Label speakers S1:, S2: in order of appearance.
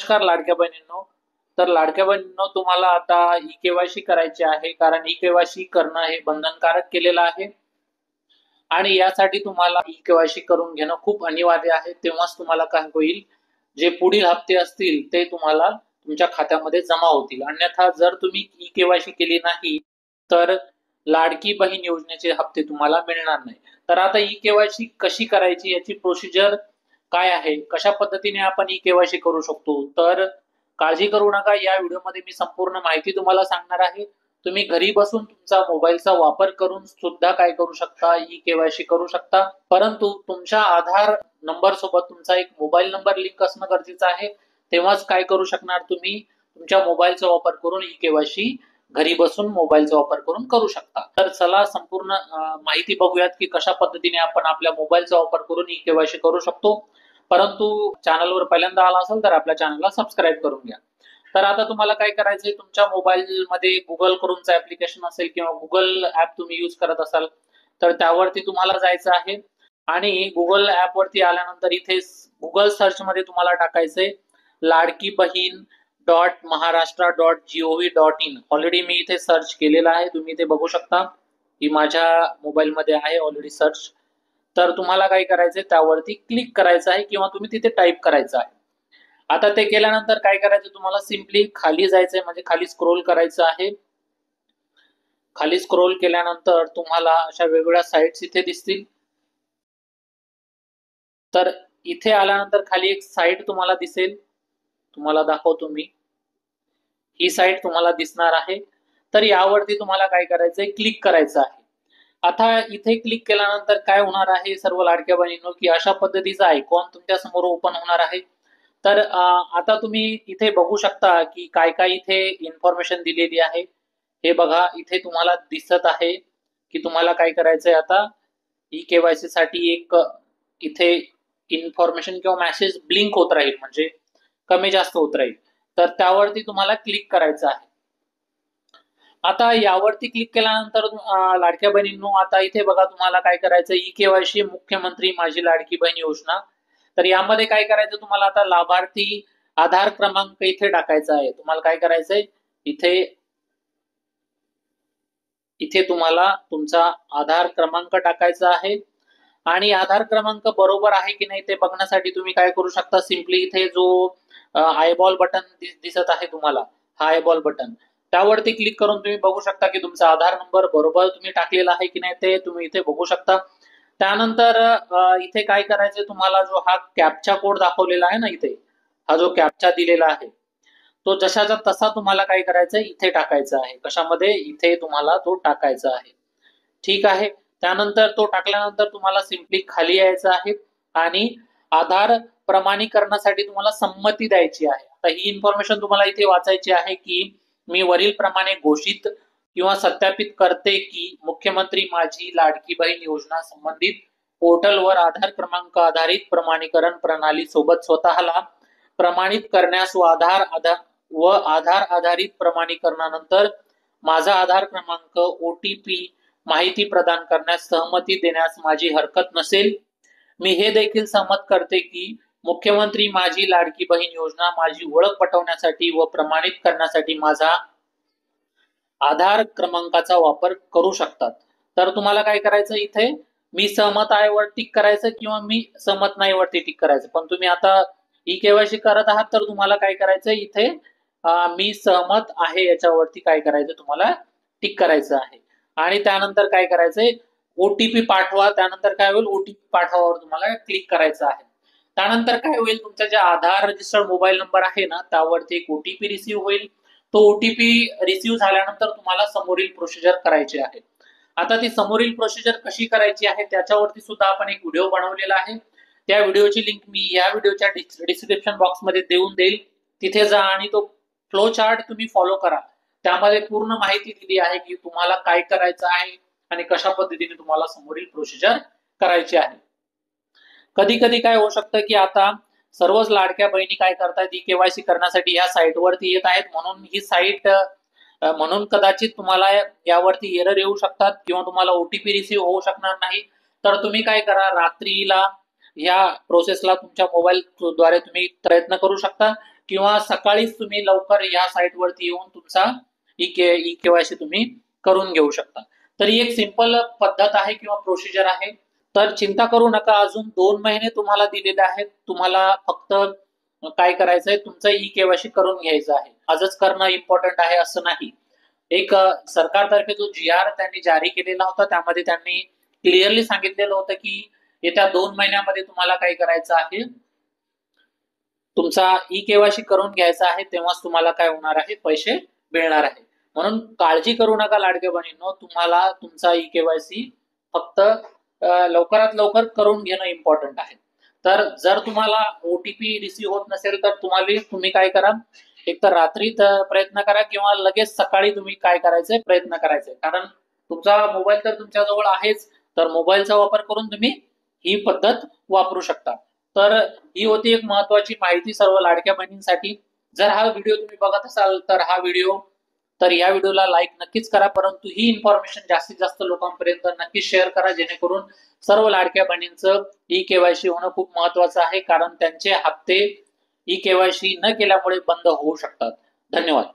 S1: नमस्कार लाडक्या बहिणींनो. तर लाडक्या बहिणींनो, तुम्हाला आता ई-केवायसी करायची आहे, कारण ई-केवायसी करणं हे बंधनकारक केलेलं आहे आणि यासाठी तुम्हाला ई-केवायसी करून घेणं खूप अनिवार्य आहे. तेव्हाच तुम्हाला काय होईल, जे पुढील हप्ते असतील ते तुम्हाला तुमच्या खात्यामध्ये जमा होतील. अन्यथा जर तुम्ही ई-केवायसी केली नाही तर लाडकी बहीण योजनेचे हप्ते तुम्हाला मिळणार नाही. तर आता ई-केवायसी कशी करायची, याची प्रोसिजर काय आहे, कशा पद्धतीने आपण ई-केवायसी करू शकतो, तर काळजी करू नका. या व्हिडिओमध्ये मी संपूर्ण माहिती तुम्हाला सांगणार आहे. तुम्ही घरी बसून तुमचा मोबाईलचा वापर करून सुद्धा काय करू शकता, ई-केवायसी करू शकता. परंतु तुमच्या आधार नंबर सोबत तुमचा एक मोबाईल नंबर लिंक असणं गरजेचं आहे. तेव्हाच काय करू शकणार, तुम्ही तुमच्या मोबाईलचा वापर करून ई-केवायसी घरी बसून मोबाईलचा वापर करून करू शकता. तर चला संपूर्ण माहिती बघूयात की कशा पद्धतीने आपण आपल्या मोबाईलचा वापर करून ई-केवायसी करू शकतो. परंतु चॅनलवर पहिल्यांदा आला असेल तर आपल्या चॅनलला सबस्क्राईब करून घ्या. तर आता तुम्हाला काय करायचंय, तुमच्या मोबाईलमध्ये गुगल क्रोमचं ऍप्लिकेशन असेल किंवा गुगल ऍप तुम्ही यूज करत असाल तर त्यावरती तुम्हाला जायचं आहे आणि गुगल ऍप वरती आल्यानंतर इथे गुगल सर्च मध्ये तुम्हाला टाकायचंय लाडकी बहीण .महाराष्ट्र.gov.in. ऑलरेडी मी इथे सर्च केलेलं आहे, तुम्ही इथे बघू शकता की माझ्या मोबाईलमध्ये आहे ऑलरेडी सर्च. तर तुम्हाला काय करायचंय, त्यावरती क्लिक करायचं आहे किंवा तुम्ही तिथे टाईप करायचं आहे. आता ते केल्यानंतर काय करायचं, तुम्हाला सिम्पली खाली जायचंय, म्हणजे खाली स्क्रोल करायचं आहे. खाली स्क्रोल केल्यानंतर तुम्हाला अशा वेगवेगळ्या साइट्स इथे दिसतील. तर इथे आल्यानंतर खाली एक साइट तुम्हाला दिसेल, तुम्हाला दाखवतो मी. ही साइट तुम्हाला दिसणार आहे. तर यावरती तुम्हाला काय करायचंय, क्लिक करायचं आहे. आता इथे क्लिक केल्यानंतर काय होणार आहे सर्व लाडक्या बहिणींनो, की अशा पद्धतीचा आयकॉन तुमच्या समोर ओपन होणार आहे. तर आता तुम्ही इथे बघू शकता की काय काय इथे इन्फॉर्मेशन दिलेली आहे. हे बघा, इथे तुम्हाला दिसत आहे की तुम्हाला काय करायचंय, आता ई-केवायसी साठी एक इथे इन्फॉर्मेशन किंवा मेसेज ब्लिंक होत राहील, म्हणजे कमी जास्त होत राहील. तर त्यावरती तुम्हाला क्लिक करायचं आहे. आता यावरती क्लिक केल्यानंतर लाडक्या बहिणींनो, आता इथे बघा तुम्हाला काय करायचं, ई-केवायसी मुख्यमंत्री माझी लाडकी बहीण योजना. तर यामध्ये काय करायचं, तुम्हाला आता लाभार्थी आधार क्रमांक इथे टाकायचा आहे. तुम्हाला काय करायचंय, इथे इथे तुम्हाला तुमचा आधार क्रमांक टाकायचा आहे आणि आधार क्रमांक बरोबर आहे की नाही ते बघण्यासाठी तुम्ही काय करू शकता, सिम्पली इथे जो आयबॉल बटन दिसत आहे तुम्हाला, हा आयबॉल बटन, त्यावरती क्लिक करून तुम्ही बघू शकता की तुमचा आधार नंबर बरोबर तुम्ही टाकलेला आहे की नाही ते तुम्ही इथे बघू शकता. त्यानंतर इथे काय करायचं, तुम्हाला जो हा कॅप्चा कोड दाखवलेला आहे ना इथे, हा जो कॅप्चा दिलेला आहे तो जशाचा तसा तुम्हाला काय करायचं, इथे टाकायचा आहे. कशामध्ये, इथे तुम्हाला तो टाकायचा आहे. ठीक आहे. त्यानंतर तो टाकल्यानंतर तुम्हाला सिम्पली खाली यायचं आहे आणि आधार प्रमाणीकरणासाठी तुम्हाला संमती द्यायची आहे. आता ही इन्फॉर्मेशन तुम्हाला इथे वाचायची आहे की मी वरील प्रमाणे घोषित किंवा सत्यापित करते की मुख्यमंत्री माझी लाडकी बहीण योजना संबंधित पोर्टलवर आधार क्रमांक आधारित प्रमाणीकरण प्रणाली सोबत स्वतःला प्रमाणित करण्यास व आधार आधारित प्रमाणीकरणानंतर माझा आधार क्रमांक, OTP माहिती प्रदान करण्यास सहमती देण्यास माझी हरकत नसेल. मी हे देखील सहमत करते की मुख्यमंत्री माझी लाडकी बहीण योजना माझी ओळख पटवण्यासाठी व प्रमाणित करण्यासाठी माझा आधार क्रमांकाचा वापर करू शकतात. तर तुम्हाला काय करायचं, इथे मी सहमत आहे वर टिक करायचं किंवा मी सहमत नाही वरती टिक करायचं. पण तुम्ही आता ई-केवायसी करत आहात तर तुम्हाला काय करायचं, इथे मी सहमत आहे याच्यावरती काय करायचं, तुम्हाला टिक करायचं आहे. आणि त्यानंतर काय करायचंय, OTP पाठवा. त्यानंतर काय होईल, OTP पाठवावर तुम्हाला क्लिक करायचं आहे. त्यानंतर काय होईल, तुमचा जे आधार रजिस्टर्ड मोबाईल नंबर आहे ना त्यावरती एक OTP रिसीव्ह होईल. तो OTP रिसीव्ह झाल्यानंतर तुम्हाला समोरील प्रोसिजर करायची आहे. आता ती समोरील प्रोसिजर कशी करायची आहे त्याच्यावरती सुद्धा आपण एक व्हिडिओ बनवलेला आहे. त्या व्हिडिओची लिंक मी या व्हिडिओच्या डिस्क्रिप्शन बॉक्स मध्ये देऊन देईल. तिथे जा आणि तो फ्लो चार्ट तुम्ही फॉलो करा. त्यामध्ये पूर्ण माहिती दिली आहे की तुम्हाला काय करायचं आहे आणि कशा पद्धतीने तुम्हाला समोरील प्रोसिजर करायची आहे. कधी कधी काय होऊ शकतं की आता सर्वच लाडक्या बहिणी काय करतात, ई-केवायसी करण्यासाठी या साइट वरती येत आहेत, म्हणून ही साइट म्हणून कदाचित तुम्हाला यावरती एरर येऊ शकतात किंवा तुम्हाला OTP रिसीव्ह होऊ शकणार नाही. तर तुम्ही काय करा, रात्रीला या प्रोसेसला तुमच्या मोबाईल द्वारे तुम्ही प्रयत्न करू शकता. किंवा सकाळीच तुम्ही लवकर या साईटवरती येऊन तुमचा ई केवायसी तुम्ही करून घेऊ शकता. तर ही एक सिंपल पद्धत आहे किंवा प्रोसिजर आहे. तर चिंता करू नका, अजून 2 महिने तुम्हाला दिलेले आहेत. तुम्हाला फक्त काय करायचंय, तुमचं ई केवायसी करून घ्यायचं आहे. आजच करणं इम्पॉर्टंट आहे असं नाही. एक सरकारतर्फे जो GR त्यांनी जारी केलेला होता त्यामध्ये त्यांनी क्लिअरली सांगितलेलं होतं की येत्या 2 महिन्यामध्ये तुम्हाला काय करायचं आहे, तुमचा ई केवायसी करून घ्यायचा आहे, तेव्हाच तुम्हाला काय होणार आहे, पैसे मिळणार आहे. म्हणून काळजी करू नका लाडक्या बहिणींनो, तुम्हाला तुमचा ई केवायसी फक्त लवकरात लवकर करून घेणं इम्पॉर्टंट आहे. तर जर तुम्हाला ओटीपी रिसीव्ह होत नसेल तर तुम्ही काय करा, एक तर रात्री प्रयत्न करा किंवा लगेच सकाळी तुम्ही काय करायचंय, प्रयत्न करायचंय. कारण तुमचा मोबाईल तर तुमच्याजवळ आहेच, तर मोबाईलचा वापर करून तुम्ही ही पद्धत वापरू शकता. तर ही होती एक महत्वाची माहिती सर्व लाडक्या बहिणींसाठी. जर हा व्हिडिओ तुम्ही बघत असाल तर या व्हिडिओला लाईक नक्कीच करा, परंतु ही इन्फॉर्मेशन जास्तीत जास्त लोकांपर्यंत नक्कीच शेअर करा, जेणेकरून सर्व लाडक्या बहिणींचं ई केवायसी होणं खूप महत्वाचं आहे. कारण त्यांचे हप्ते ई केवायसी न केल्यामुळे बंद होऊ शकतात. धन्यवाद.